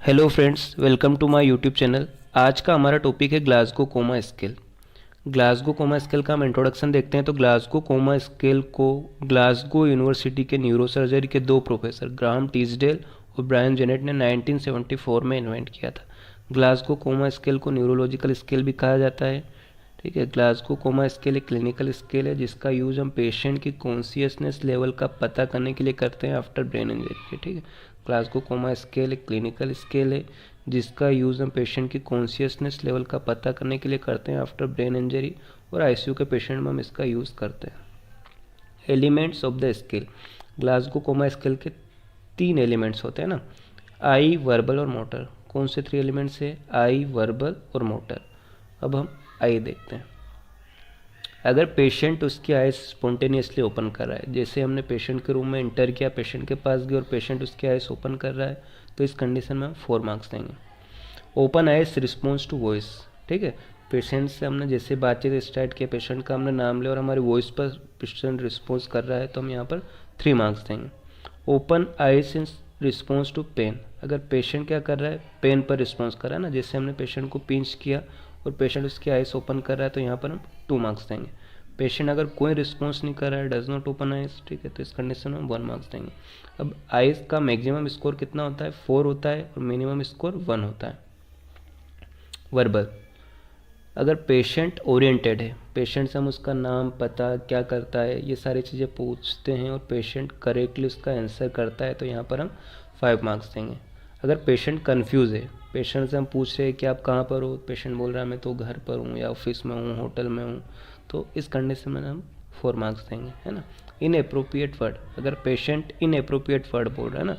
Hello friends, welcome to my YouTube channel. आज का हमारा टॉपिक है Glasgow coma scale. Glasgow coma scale का हम इंट्रोडक्शन देखते हैं। तो ग्लासगो कोमा स्केल को ग्लासगो यूनिवर्सिटी के न्यूरोसर्जरी के दो प्रोफेसर ग्राहम टीसडेल और ब्रायन जेनेट ने 1974 में इन्वेंट किया था। ग्लासगो कोमा स्केल को न्यूरोलॉजिकल स्केल भी कहा जाता है। ठीक है, ग्लासगो कोमा स्केल एक क्लिनिकल स्केल है जिसका यूज़ हम पेशेंट की कॉन्शियसनेस लेवल का पता करने के लिए करते हैं आफ्टर ब्रेन इंजरी के। ठीक है, ग्लासगो कोमा स्केल एक क्लिनिकल स्केल है जिसका यूज़ हम पेशेंट की कॉन्शियसनेस लेवल का पता करने के लिए करते हैं आफ्टर ब्रेन इंजरी, और आईसीयू के पेशेंट में हम इसका यूज़ करते हैं। Elements of the scale. Glasgow coma scale के 3 एलिमेंट्स होते हैं ना, आई, वर्बल और मोटर। कौन से 3 एलिमेंट्स है? आई, वर्बल और मोटर। अब हम आई देखते हैं। अगर पेशेंट उसकी आइज स्पॉन्टेनियसली ओपन कर रहा है, जैसे हमने पेशेंट के रूम में इंटर किया, पेशेंट के पास गए और पेशेंट उसकी आइज ओपन कर रहा है, तो इस कंडीशन में हम 4 मार्क्स देंगे। Open eyes response to voice. ठीक है, पेशेंट से हमने जैसे बातचीत स्टार्ट किया, पेशेंट का हमने नाम लिया और हमारी वॉइस पर पेशेंट रिस्पॉन्स कर रहा है, तो हम यहाँ पर 3 मार्क्स देंगे। Open eyes in response to pain. अगर पेशेंट क्या कर रहा है, पेन पर रिस्पॉन्स कर रहा है ना, जैसे हमने पेशेंट को पिंच किया और पेशेंट उसकी आइज ओपन कर रहा है, तो यहाँ पर हम 2 मार्क्स देंगे। पेशेंट अगर कोई रिस्पॉन्स नहीं कर रहा है, डज नॉट ओपन आइज, ठीक है, तो इस कंडीशन में हम 1 मार्क्स देंगे। अब आइज का मैक्सिमम स्कोर कितना होता है? 4 होता है और मिनिमम स्कोर 1 होता है। वर्बल। अगर पेशेंट ओरिएंटेड है, पेशेंट से हम उसका नाम, पता, क्या करता है, ये सारी चीज़ें पूछते हैं और पेशेंट करेक्टली उसका आंसर करता है, तो यहाँ पर हम 5 मार्क्स देंगे। अगर पेशेंट कन्फ्यूज़ है, पेशेंट से हम पूछ रहे हैं कि आप कहाँ पर हो, पेशेंट बोल रहा है मैं तो घर पर हूँ या ऑफिस में हूँ, होटल में हूँ, तो इस कंडीशन में हम 4 मार्क्स देंगे, है ना। Inappropriate word. अगर पेशेंट इनएप्रोप्रिएट वर्ड बोल रहा है ना,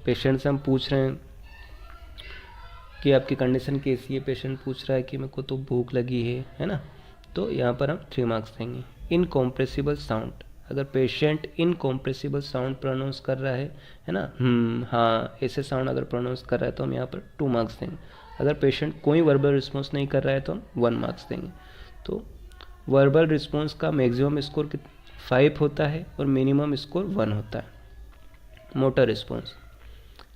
पेशेंट से हम पूछ रहे हैं कि आपकी कंडीशन कैसी है, पेशेंट पूछ रहा है कि मेरे को तो भूख लगी है ना, तो यहाँ पर हम 3 मार्क्स देंगे। Incompressible sound. अगर पेशेंट इनकॉम्प्रेसिबल साउंड प्रोनाउंस कर रहा है ना, हाँ, ऐसे साउंड अगर प्रोनाउंस कर रहा है तो हम यहाँ पर 2 मार्क्स देंगे। अगर पेशेंट कोई वर्बल रिस्पॉन्स नहीं कर रहा है तो हम 1 मार्क्स देंगे। तो वर्बल रिस्पॉन्स का मैक्सिमम स्कोर 5 होता है और मिनिमम स्कोर 1 होता है। Motor response.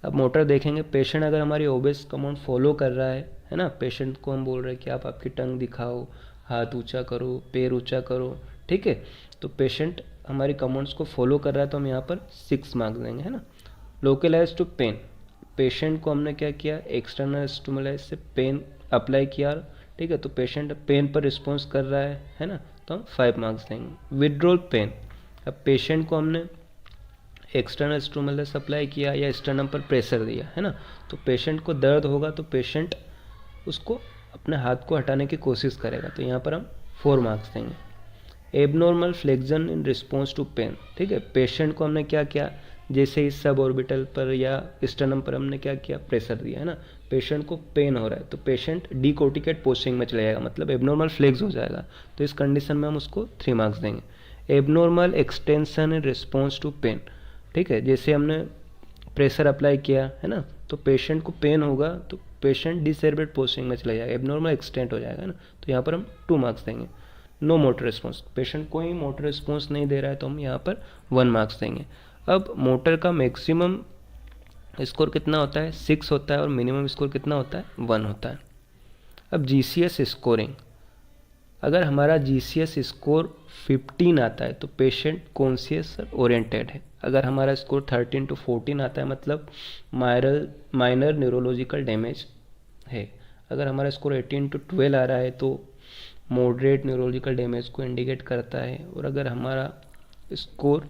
अब मोटर देखेंगे, पेशेंट अगर हमारी ओबेस कमांड फॉलो कर रहा है ना, पेशेंट को हम बोल रहे हैं कि आप आपकी टंग दिखाओ, हाथ ऊंचा करो, पैर ऊंचा करो, ठीक है, तो पेशेंट हमारी कमांड्स को फॉलो कर रहा है, तो हम यहाँ पर 6 मार्क्स देंगे, है ना। Localise to pen. पेशेंट को हमने क्या किया, एक्सटर्नल स्टिमुलाई से पेन अप्लाई किया, ठीक है, तो पेशेंट पेन पर रिस्पॉन्स कर रहा है ना, तो हम 5 मार्क्स देंगे। Withdrawal pen. अब पेशेंट को हमने एक्सटर्नल स्टिमुलस अप्लाई किया या स्टर्नम पर प्रेशर दिया, है ना, तो पेशेंट को दर्द होगा तो पेशेंट उसको अपने हाथ को हटाने की कोशिश करेगा, तो यहाँ पर हम 4 मार्क्स देंगे। Abnormal flexion in response to pain. ठीक है, पेशेंट को हमने क्या किया, जैसे ही सब ऑर्बिटल पर या स्टर्नम पर हमने क्या किया, प्रेशर दिया, है ना, पेशेंट को पेन हो रहा है, तो पेशेंट डीकोर्टिकेट पोस्चरिंग में चला जाएगा, मतलब एबनॉर्मल फ्लेक्स हो जाएगा, तो इस कंडीशन में हम उसको 3 मार्क्स देंगे। Abnormal extension in response to pain. ठीक है, जैसे हमने प्रेशर अप्लाई किया, है ना, तो पेशेंट को पेन होगा तो पेशेंट डिसेरेब्रेट पोस्चरिंग में चला जाएगा, एबनॉर्मल एक्सटेंट हो जाएगा ना, तो यहाँ पर हम 2 मार्क्स देंगे। No motor response. पेशेंट कोई मोटर रिस्पॉन्स नहीं दे रहा है, तो हम यहाँ पर 1 मार्क्स देंगे। अब मोटर का मैक्सिमम स्कोर कितना होता है? 6 होता है और मिनिमम स्कोर कितना होता है? 1 होता है। अब जीसीएस स्कोरिंग। अगर हमारा जीसीएस स्कोर 15 आता है तो पेशेंट कॉन्शियस ओरिएंटेड है। अगर हमारा स्कोर 13 to 14 आता है मतलब माइनर न्यूरोलॉजिकल डैमेज है। अगर हमारा स्कोर 18 to 12 आ रहा है तो मॉडरेट न्यूरोलॉजिकल डैमेज को इंडिकेट करता है, और अगर हमारा स्कोर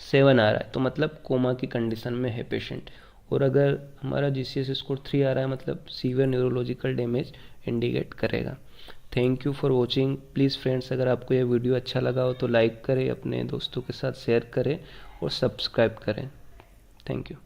7 आ रहा है तो मतलब कोमा की कंडीशन में है पेशेंट, और अगर हमारा जीसीएस स्कोर 3 आ रहा है मतलब सीवियर न्यूरोलॉजिकल डैमेज इंडिकेट करेगा। Thank you for watching. Please friends, अगर आपको यह वीडियो अच्छा लगा हो तो लाइक करें, अपने दोस्तों के साथ शेयर करें और सब्सक्राइब करें। Thank you.